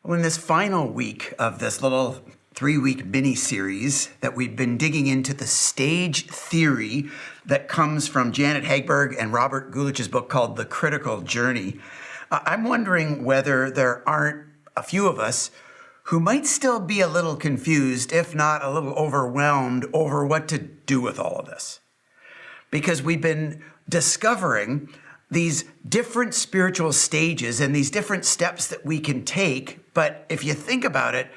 Well, in this final week of this little 3-week mini-series that we've been digging into the stage theory that comes from Janet Hagberg and Robert Gulich's book called The Critical Journey, I'm wondering whether there aren't a few of us who might still be a little confused, if not a little overwhelmed over what to do with all of this. Because we've been discovering these different spiritual stages and these different steps that we can take. But if you think about it,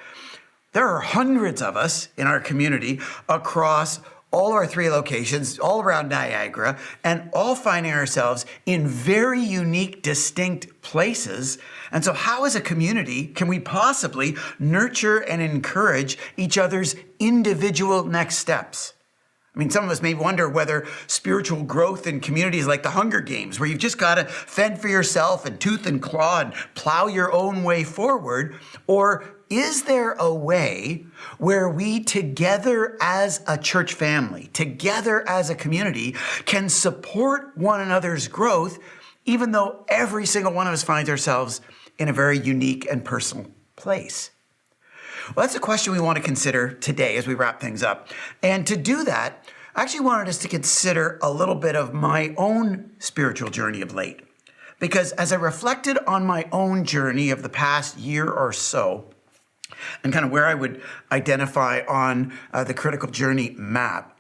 there are hundreds of us in our community across all our 3 locations, all around Niagara, and all finding ourselves in very unique, distinct places. And so how as a community can we possibly nurture and encourage each other's individual next steps? I mean, some of us may wonder whether spiritual growth in communities like the Hunger Games, where you've just got to fend for yourself and tooth and claw and plow your own way forward, or is there a way where we together as a church family, together as a community, can support one another's growth, even though every single one of us finds ourselves in a very unique and personal place? Well, that's a question we want to consider today as we wrap things up. And to do that, I actually wanted us to consider a little bit of my own spiritual journey of late. Because as I reflected on my own journey of the past year or so, and kind of where I would identify on the critical journey map,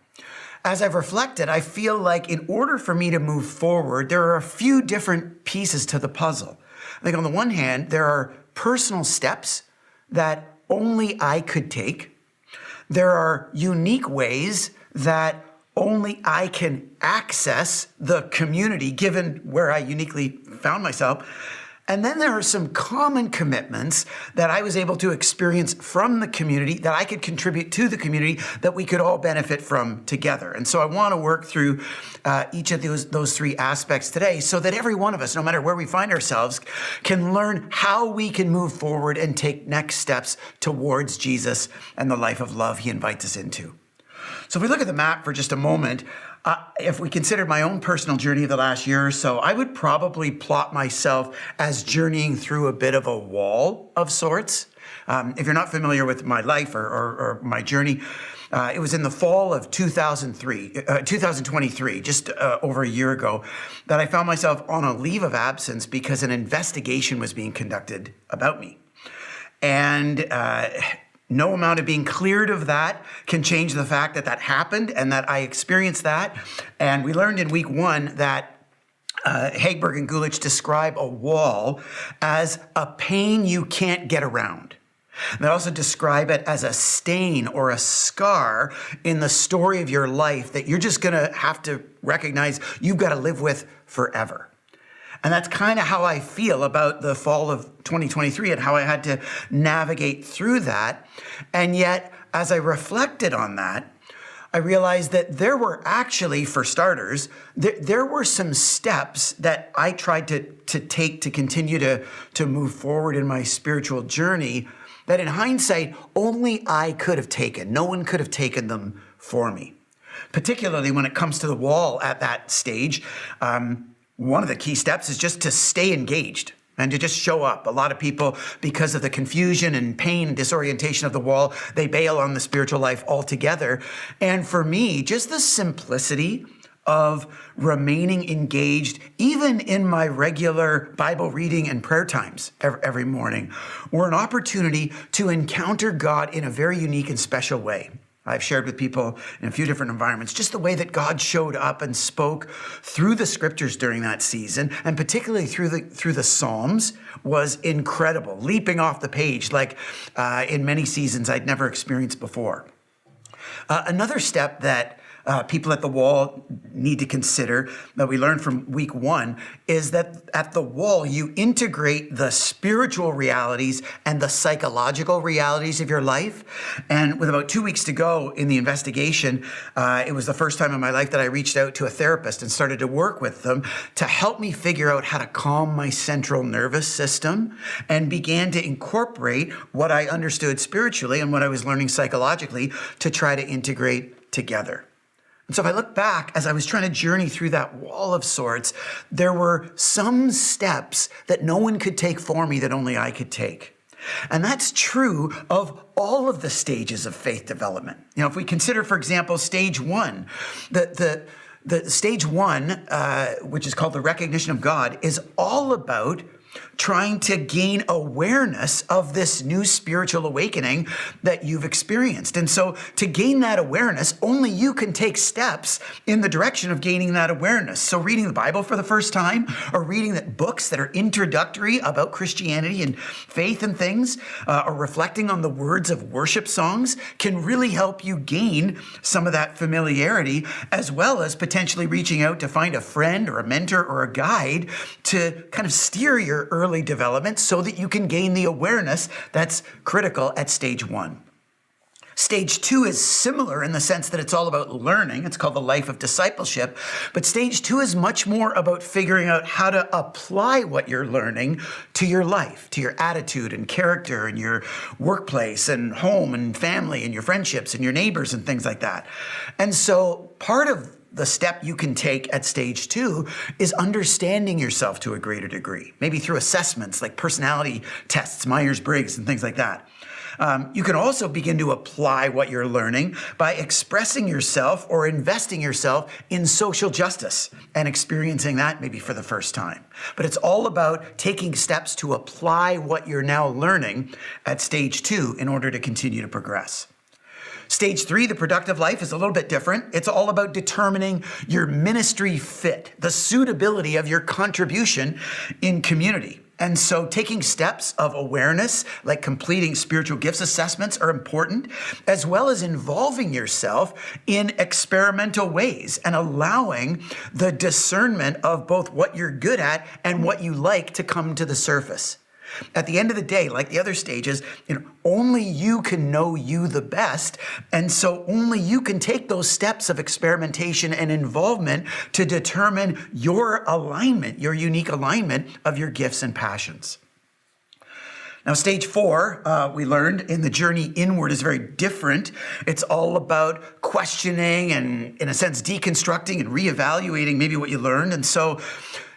as I've reflected, I feel like in order for me to move forward, there are a few different pieces to the puzzle. I think on the one hand, there are personal steps that only I could take. There are unique ways that only I can access the community, given where I uniquely found myself. And then there are some common commitments that I was able to experience from the community that I could contribute to the community that we could all benefit from together. And so I want to work through each of those 3 aspects today so that every one of us, no matter where we find ourselves, can learn how we can move forward and take next steps towards Jesus and the life of love he invites us into. So if we look at the map for just a moment, if we consider my own personal journey of the last year or so, I would probably plot myself as journeying through a bit of a wall of sorts. If you're not familiar with my life or my journey, it was in the fall of 2023, just over a year ago, that I found myself on a leave of absence because an investigation was being conducted about me. And no amount of being cleared of that can change the fact that that happened and that I experienced that. And we learned in week 1 that Hagberg and Gulich describe a wall as a pain you can't get around. They also describe it as a stain or a scar in the story of your life that you're just going to have to recognize you've got to live with forever. And that's kind of how I feel about the fall of 2023 and how I had to navigate through that. And yet, as I reflected on that, I realized that there were actually, for starters, there were some steps that I tried to take to continue to move forward in my spiritual journey that in hindsight, only I could have taken. No one could have taken them for me. Particularly when it comes to the wall at that stage, one of the key steps is just to stay engaged and to just show up. A lot of people, because of the confusion and pain and disorientation of the wall, they bail on the spiritual life altogether. And for me, just the simplicity of remaining engaged, even in my regular Bible reading and prayer times every morning, were an opportunity to encounter God in a very unique and special way. I've shared with people in a few different environments just the way that God showed up and spoke through the scriptures during that season, and particularly through the Psalms, was incredible, leaping off the page like in many seasons I'd never experienced before. Another step that people at the wall need to consider that we learned from week 1 is that at the wall, you integrate the spiritual realities and the psychological realities of your life. And with about 2 weeks to go in the investigation, it was the first time in my life that I reached out to a therapist and started to work with them to help me figure out how to calm my central nervous system, and began to incorporate what I understood spiritually and what I was learning psychologically to try to integrate together. And so if I look back, as I was trying to journey through that wall of sorts, there were some steps that no one could take for me that only I could take. And that's true of all of the stages of faith development. If we consider, for example, stage one, the stage one, which is called the recognition of God, is all about trying to gain awareness of this new spiritual awakening that you've experienced. And so to gain that awareness, only you can take steps in the direction of gaining that awareness. So reading the Bible for the first time, or reading books that are introductory about Christianity and faith and things, or reflecting on the words of worship songs can really help you gain some of that familiarity, as well as potentially reaching out to find a friend or a mentor or a guide to kind of steer your early development so that you can gain the awareness that's critical at stage one. Stage two is similar in the sense that it's all about learning. It's called the life of discipleship. But stage two is much more about figuring out how to apply what you're learning to your life, to your attitude and character and your workplace and home and family and your friendships and your neighbors and things like that. And so part of the step you can take at stage two is understanding yourself to a greater degree, maybe through assessments like personality tests, Myers-Briggs, and things like that. You can also begin to apply what you're learning by expressing yourself or investing yourself in social justice and experiencing that maybe for the first time. But it's all about taking steps to apply what you're now learning at stage two in order to continue to progress. Stage three, the productive life, is a little bit different. It's all about determining your ministry fit, the suitability of your contribution in community. And so taking steps of awareness, like completing spiritual gifts assessments, are important, as well as involving yourself in experimental ways and allowing the discernment of both what you're good at and what you like to come to the surface. At the end of the day, like the other stages, only you can know you the best. And so only you can take those steps of experimentation and involvement to determine your alignment, your unique alignment of your gifts and passions. Now, stage four, we learned in the journey inward, is very different. It's all about questioning and, in a sense, deconstructing and reevaluating maybe what you learned. And so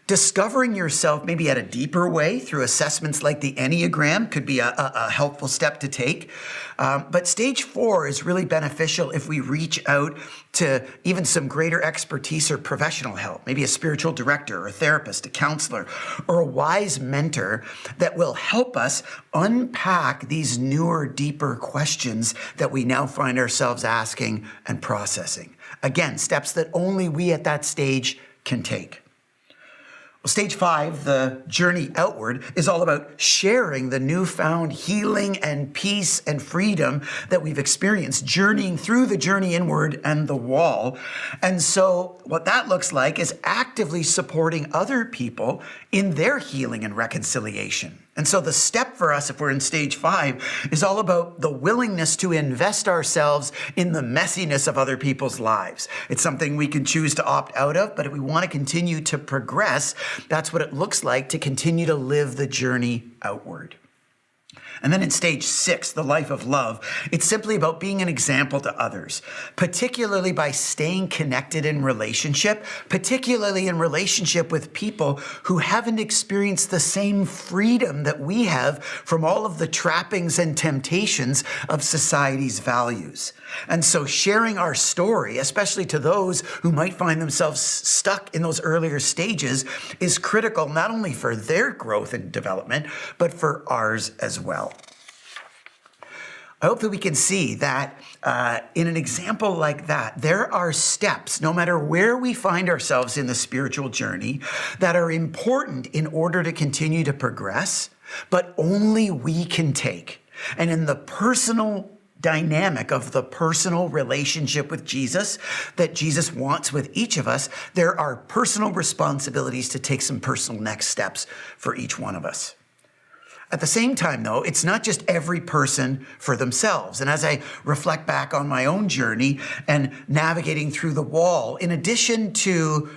discovering yourself maybe at a deeper way through assessments like the Enneagram could be a helpful step to take. But stage four is really beneficial if we reach out to even some greater expertise or professional help, maybe a spiritual director or a therapist, a counselor, or a wise mentor that will help us unpack these newer, deeper questions that we now find ourselves asking and processing. Again, steps that only we at that stage can take. Stage five, the journey outward, is all about sharing the newfound healing and peace and freedom that we've experienced, journeying through the journey inward and the wall. And so what that looks like is actively supporting other people in their healing and reconciliation. And so the step for us, if we're in stage five, is all about the willingness to invest ourselves in the messiness of other people's lives. It's something we can choose to opt out of, but if we want to continue to progress, that's what it looks like to continue to live the journey outward. And then in stage six, the life of love, it's simply about being an example to others, particularly by staying connected in relationship, particularly in relationship with people who haven't experienced the same freedom that we have from all of the trappings and temptations of society's values. And so sharing our story, especially to those who might find themselves stuck in those earlier stages, is critical not only for their growth and development, but for ours as well. I hope that we can see that in an example like that, there are steps, no matter where we find ourselves in the spiritual journey, that are important in order to continue to progress, but only we can take. And in the personal dynamic of the personal relationship with Jesus that Jesus wants with each of us, there are personal responsibilities to take some personal next steps for each one of us. At the same time, though, it's not just every person for themselves. And as I reflect back on my own journey and navigating through the wall, in addition to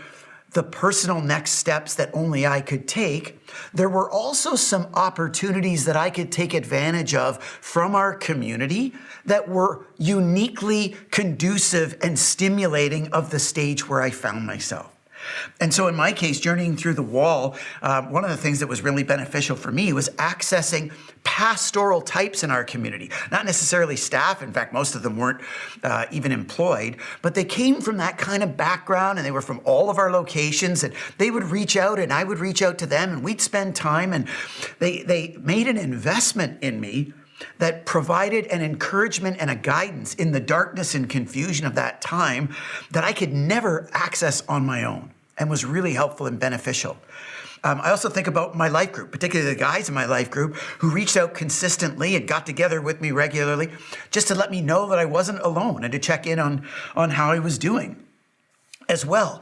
the personal next steps that only I could take, there were also some opportunities that I could take advantage of from our community that were uniquely conducive and stimulating of the stage where I found myself. And so in my case, journeying through the wall, one of the things that was really beneficial for me was accessing pastoral types in our community. Not necessarily staff. In fact, most of them weren't even employed, but they came from that kind of background, and they were from all of our locations, and they would reach out and I would reach out to them, and we'd spend time, and they made an investment in me that provided an encouragement and a guidance in the darkness and confusion of that time that I could never access on my own, and was really helpful and beneficial. I also think about my life group, particularly the guys in my life group who reached out consistently and got together with me regularly just to let me know that I wasn't alone and to check in on how I was doing. As well,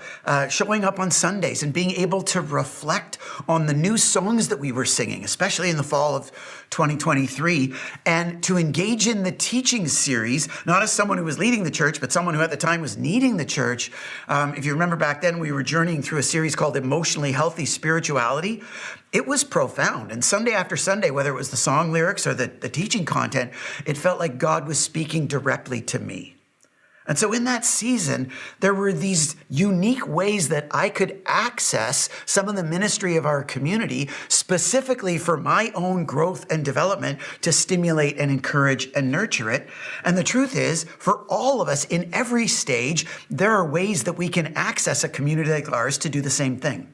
showing up on Sundays and being able to reflect on the new songs that we were singing, especially in the fall of 2023, and to engage in the teaching series, not as someone who was leading the church, but someone who at the time was needing the church. If you remember back then, we were journeying through a series called Emotionally Healthy Spirituality. It was profound. And Sunday after Sunday, whether it was the song lyrics or the teaching content, it felt like God was speaking directly to me. And so in that season, there were these unique ways that I could access some of the ministry of our community, specifically for my own growth and development to stimulate and encourage and nurture it. And the truth is, for all of us in every stage, there are ways that we can access a community like ours to do the same thing.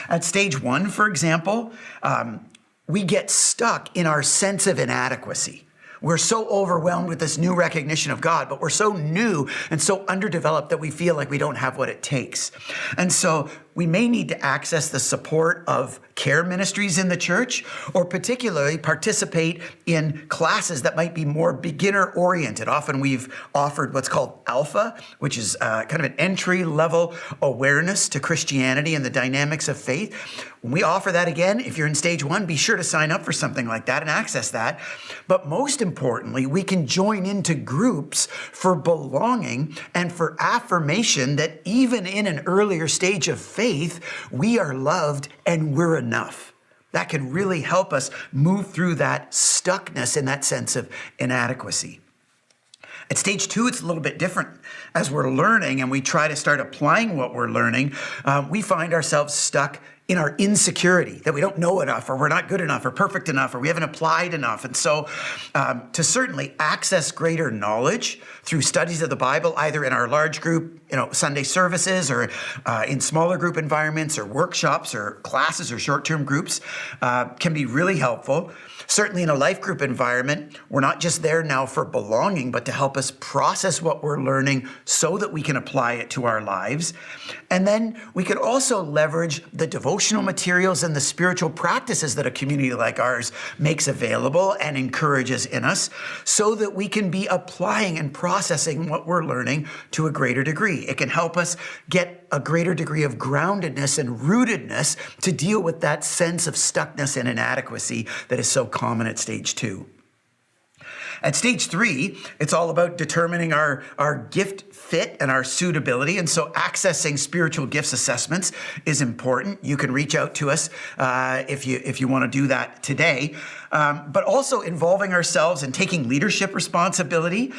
At stage 1, for example, we get stuck in our sense of inadequacy. We're so overwhelmed with this new recognition of God, but we're so new and so underdeveloped that we feel like we don't have what it takes. And so we may need to access the support of care ministries in the church, or particularly participate in classes that might be more beginner-oriented. Often we've offered what's called Alpha, which is kind of an entry-level awareness to Christianity and the dynamics of faith. When we offer that again, if you're in stage 1, be sure to sign up for something like that and access that. But most importantly, we can join into groups for belonging and for affirmation that even in an earlier stage of faith, we are loved and we're enough. That can really help us move through that stuckness in that sense of inadequacy. At stage 2, it's a little bit different. As we're learning and we try to start applying what we're learning, we find ourselves stuck in our insecurity, that we don't know enough, or we're not good enough, or perfect enough, or we haven't applied enough. And so to certainly access greater knowledge through studies of the Bible, either in our large group, Sunday services, or in smaller group environments, or workshops, or classes, or short-term groups, can be really helpful. Certainly in a life group environment, we're not just there now for belonging, but to help us process what we're learning so that we can apply it to our lives. And then we could also leverage the devotional materials and the spiritual practices that a community like ours makes available and encourages in us, so that we can be applying and processing what we're learning to a greater degree. It can help us get a greater degree of groundedness and rootedness to deal with that sense of stuckness and inadequacy that is so common at stage 2. At stage 3, it's all about determining our gift fit and our suitability. And so accessing spiritual gifts assessments is important. You can reach out to us if you want to do that today. But also involving ourselves and taking leadership responsibility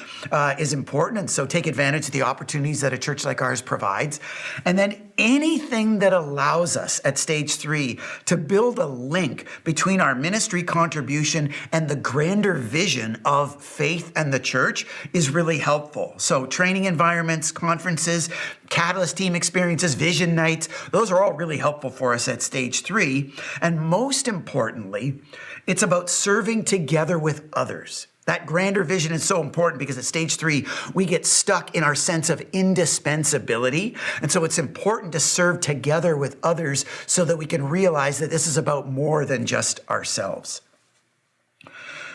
is important. And so take advantage of the opportunities that a church like ours provides. And then anything that allows us at stage 3 to build a link between our ministry contribution and the grander vision of faith and the church is really helpful. So training environments, conferences, Catalyst team experiences, vision nights, those are all really helpful for us at stage 3. And most importantly, it's about serving together with others. That grander vision is so important because at stage 3, we get stuck in our sense of indispensability. And so it's important to serve together with others so that we can realize that this is about more than just ourselves.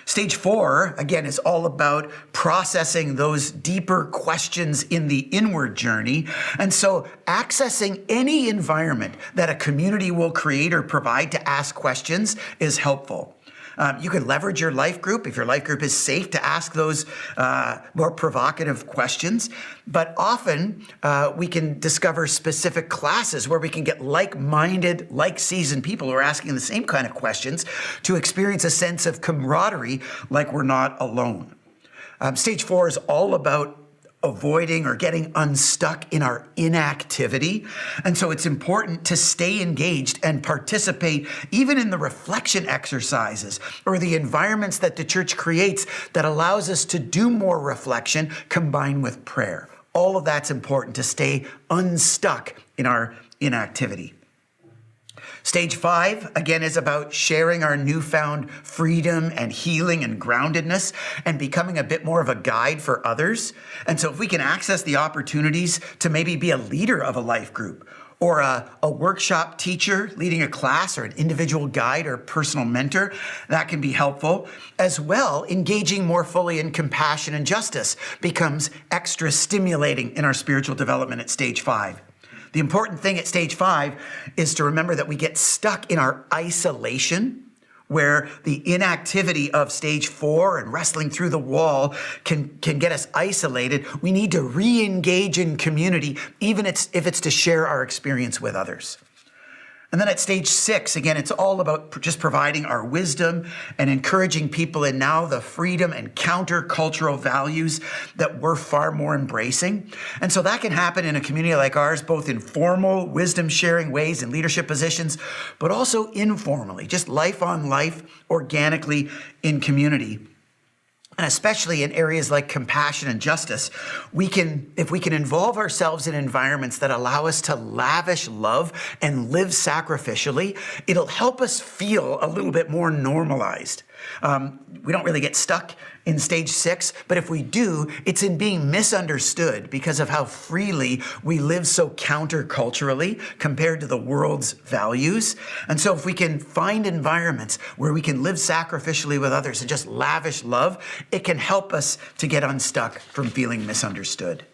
Stage 4, again, is all about processing those deeper questions in the inward journey. And so accessing any environment that a community will create or provide to ask questions is helpful. You can leverage your life group if your life group is safe to ask those more provocative questions. But often we can discover specific classes where we can get like-minded, like-seasoned people who are asking the same kind of questions to experience a sense of camaraderie like we're not alone. Stage 4 is all about avoiding or getting unstuck in our inactivity. And so it's important to stay engaged and participate even in the reflection exercises or the environments that the church creates that allows us to do more reflection combined with prayer. All of that's important to stay unstuck in our inactivity. Stage 5, again, is about sharing our newfound freedom and healing and groundedness and becoming a bit more of a guide for others. And so if we can access the opportunities to maybe be a leader of a life group or a workshop teacher leading a class or an individual guide or personal mentor, that can be helpful. As well, engaging more fully in compassion and justice becomes extra stimulating in our spiritual development at stage 5. The important thing at stage 5 is to remember that we get stuck in our isolation, where the inactivity of stage 4 and wrestling through the wall can get us isolated. We need to re-engage in community, even if it's to share our experience with others. And then at stage 6, again, it's all about just providing our wisdom and encouraging people in now the freedom and counter-cultural values that we're far more embracing. And so that can happen in a community like ours, both in formal wisdom-sharing ways and leadership positions, but also informally, just life on life, organically in community. And especially in areas like compassion and justice, if we can involve ourselves in environments that allow us to lavish love and live sacrificially, it'll help us feel a little bit more normalized. We don't really get stuck in stage 6, but if we do, it's in being misunderstood because of how freely we live so counterculturally compared to the world's values. And so if we can find environments where we can live sacrificially with others and just lavish love, it can help us to get unstuck from feeling misunderstood.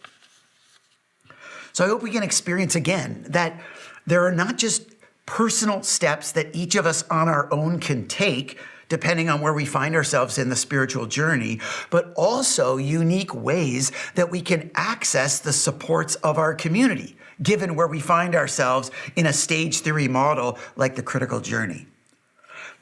So I hope we can experience again that there are not just personal steps that each of us on our own can take depending on where we find ourselves in the spiritual journey, but also unique ways that we can access the supports of our community, given where we find ourselves in a stage 3 model like the critical journey.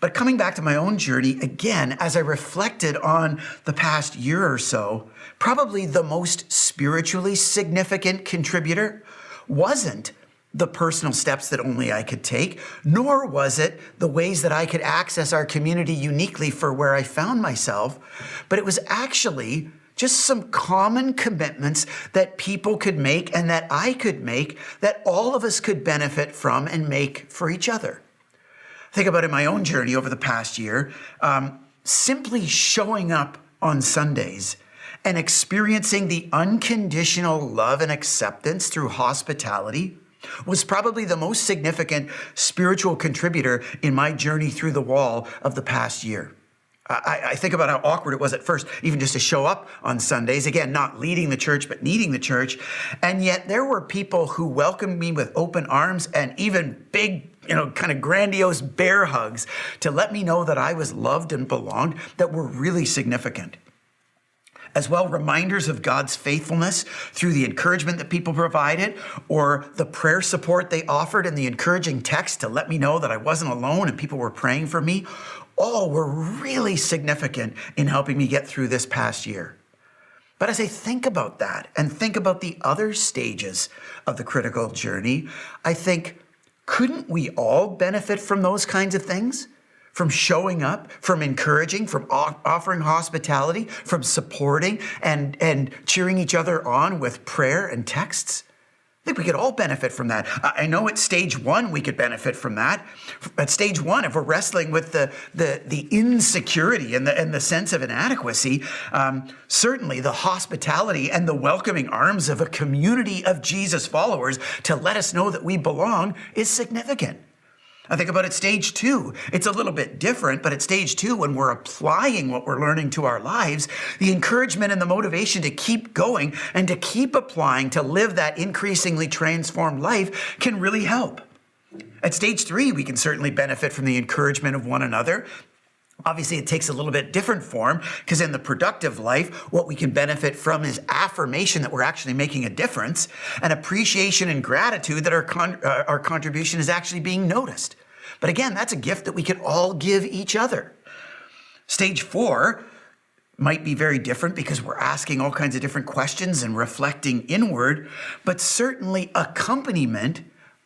But coming back to my own journey, again, as I reflected on the past year or so, probably the most spiritually significant contributor wasn't the personal steps that only I could take, nor was it the ways that I could access our community uniquely for where I found myself, but it was actually just some common commitments that people could make and that I could make that all of us could benefit from and make for each other. Think about in my own journey over the past year, simply showing up on Sundays and experiencing the unconditional love and acceptance through hospitality was probably the most significant spiritual contributor in my journey through the wall of the past year. I think about how awkward it was at first, even just to show up on Sundays, again, not leading the church, but needing the church. And yet there were people who welcomed me with open arms and even big, kind of grandiose bear hugs to let me know that I was loved and belonged, that were really significant. As well, reminders of God's faithfulness through the encouragement that people provided or the prayer support they offered and the encouraging text to let me know that I wasn't alone and people were praying for me, all were really significant in helping me get through this past year. But as I think about that and think about the other stages of the critical journey, I think, couldn't we all benefit from those kinds of things? From showing up, from encouraging, from offering hospitality, from supporting and cheering each other on with prayer and texts? I think we could all benefit from that. I know at stage 1 we could benefit from that. At stage 1, if we're wrestling with the insecurity and the sense of inadequacy, certainly the hospitality and the welcoming arms of a community of Jesus followers to let us know that we belong is significant. I think about at stage 2. It's a little bit different, but at stage 2, when we're applying what we're learning to our lives, the encouragement and the motivation to keep going and to keep applying to live that increasingly transformed life can really help. At stage 3, we can certainly benefit from the encouragement of one another. Obviously, it takes a little bit different form because in the productive life, what we can benefit from is affirmation that we're actually making a difference and appreciation and gratitude that our contribution is actually being noticed. But again, that's a gift that we can all give each other. Stage 4, might be very different because we're asking all kinds of different questions and reflecting inward, but certainly accompaniment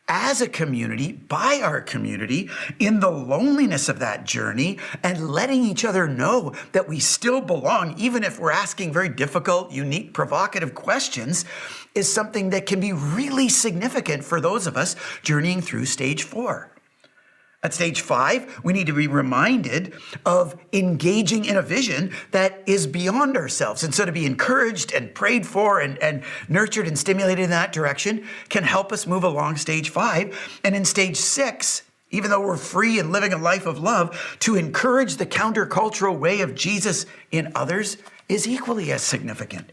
as a community, by our community, in the loneliness of that journey and letting each other know that we still belong, even if we're asking very difficult, unique, provocative questions, is something that can be really significant for those of us journeying through stage 4. At stage 5, we need to be reminded of engaging in a vision that is beyond ourselves. And so to be encouraged and prayed for and nurtured and stimulated in that direction can help us move along stage 5. And in stage 6, even though we're free and living a life of love, to encourage the countercultural way of Jesus in others is equally as significant.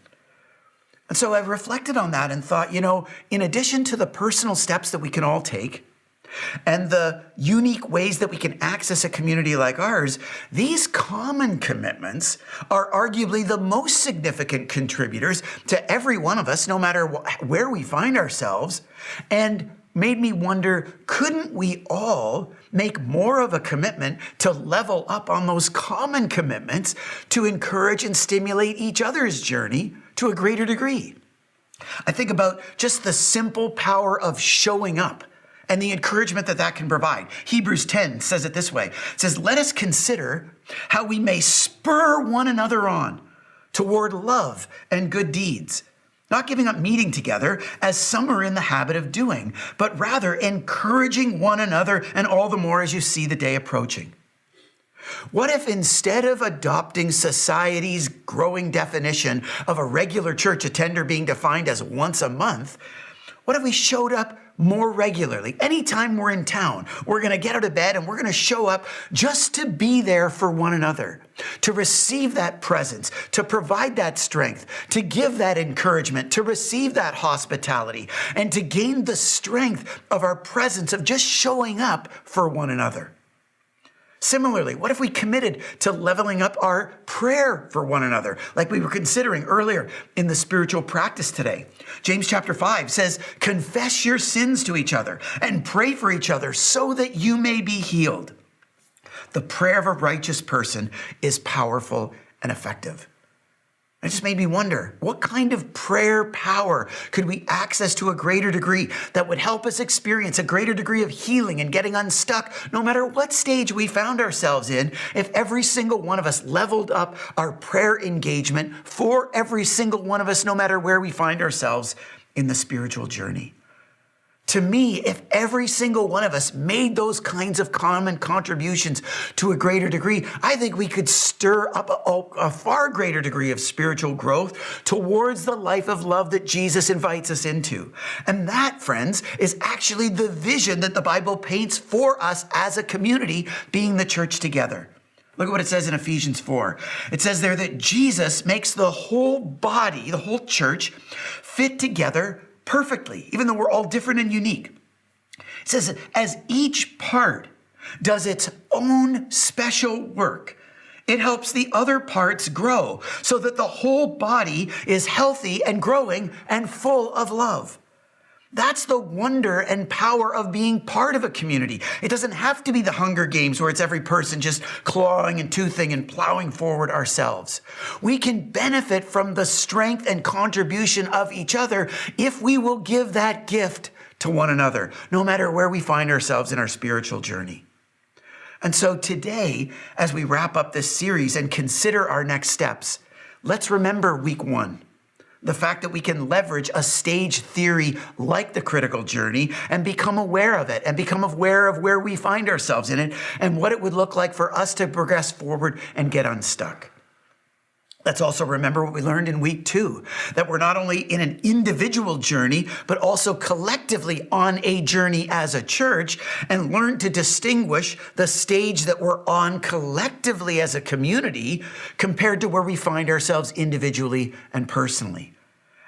And so I reflected on that and thought, in addition to the personal steps that we can all take, and the unique ways that we can access a community like ours, these common commitments are arguably the most significant contributors to every one of us, no matter where we find ourselves, and made me wonder, couldn't we all make more of a commitment to level up on those common commitments to encourage and stimulate each other's journey to a greater degree? I think about just the simple power of showing up and the encouragement that can provide. Hebrews 10 says it this way. It says, let us consider how we may spur one another on toward love and good deeds, not giving up meeting together as some are in the habit of doing, but rather encouraging one another, and all the more as you see the day approaching. What if instead of adopting society's growing definition of a regular church attender being defined as once a month, what if we showed up more regularly? Anytime we're in town, we're going to get out of bed and we're going to show up just to be there for one another, to receive that presence, to provide that strength, to give that encouragement, to receive that hospitality, and to gain the strength of our presence of just showing up for one another. Similarly, what if we committed to leveling up our prayer for one another, like we were considering earlier in the spiritual practice today? James chapter 5 says, confess your sins to each other and pray for each other so that you may be healed. The prayer of a righteous person is powerful and effective. It just made me wonder, what kind of prayer power could we access to a greater degree that would help us experience a greater degree of healing and getting unstuck, no matter what stage we found ourselves in, if every single one of us leveled up our prayer engagement for every single one of us, no matter where we find ourselves in the spiritual journey? To me, if every single one of us made those kinds of common contributions to a greater degree, I think we could stir up a far greater degree of spiritual growth towards the life of love that Jesus invites us into. And that, friends, is actually the vision that the Bible paints for us as a community, being the church together. Look at what it says in Ephesians 4. It says there that Jesus makes the whole body, the whole church, fit together perfectly, even though we're all different and unique. It says, as each part does its own special work, it helps the other parts grow so that the whole body is healthy and growing and full of love. That's the wonder and power of being part of a community. It doesn't have to be the Hunger Games where it's every person just clawing and toothing and plowing forward ourselves. We can benefit from the strength and contribution of each other if we will give that gift to one another, no matter where we find ourselves in our spiritual journey. And so today, as we wrap up this series and consider our next steps, let's remember week 1. The fact that we can leverage a stage theory like the critical journey and become aware of it and become aware of where we find ourselves in it and what it would look like for us to progress forward and get unstuck. Let's also remember what we learned in week 2, that we're not only in an individual journey, but also collectively on a journey as a church, and learn to distinguish the stage that we're on collectively as a community compared to where we find ourselves individually and personally.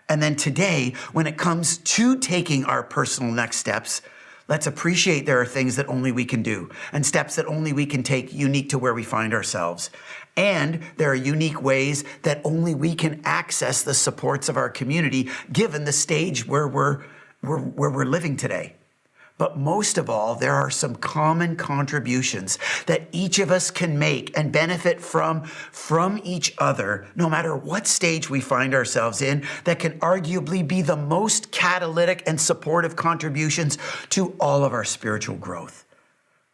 And then today, when it comes to taking our personal next steps, let's appreciate there are things that only we can do and steps that only we can take unique to where we find ourselves. And there are unique ways that only we can access the supports of our community given the stage where we're living today. But most of all, there are some common contributions that each of us can make and benefit from each other, no matter what stage we find ourselves in, that can arguably be the most catalytic and supportive contributions to all of our spiritual growth.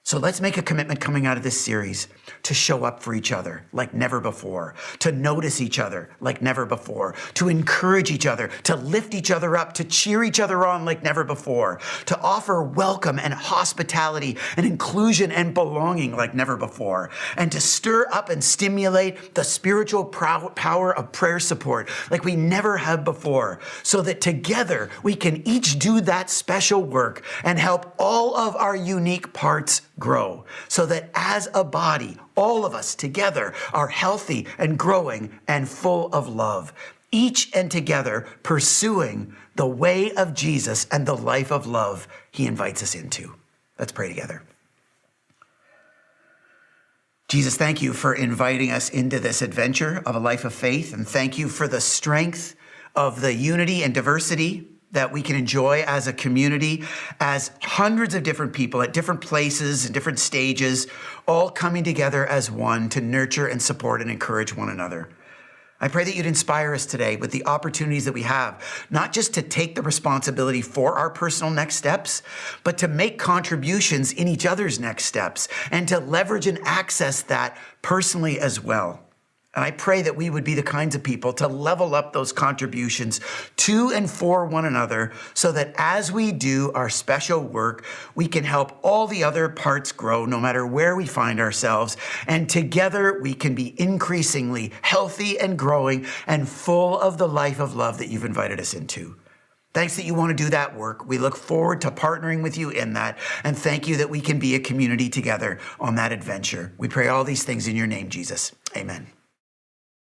So let's make a commitment coming out of this series to show up for each other like never before, to notice each other like never before, to encourage each other, to lift each other up, to cheer each other on like never before, to offer welcome and hospitality and inclusion and belonging like never before, and to stir up and stimulate the spiritual power of prayer support like we never have before, so that together we can each do that special work and help all of our unique parts grow, so that as a body, all of us together are healthy and growing and full of love, each and together pursuing the way of Jesus and the life of love he invites us into. Let's pray together. Jesus, thank you for inviting us into this adventure of a life of faith, and thank you for the strength of the unity and diversity that we can enjoy as a community, as hundreds of different people at different places and different stages, all coming together as one to nurture and support and encourage one another. I pray that you'd inspire us today with the opportunities that we have, not just to take the responsibility for our personal next steps, but to make contributions in each other's next steps and to leverage and access that personally as well. And I pray that we would be the kinds of people to level up those contributions to and for one another, so that as we do our special work, we can help all the other parts grow no matter where we find ourselves. And together we can be increasingly healthy and growing and full of the life of love that you've invited us into. Thanks that you want to do that work. We look forward to partnering with you in that. And thank you that we can be a community together on that adventure. We pray all these things in your name, Jesus. Amen.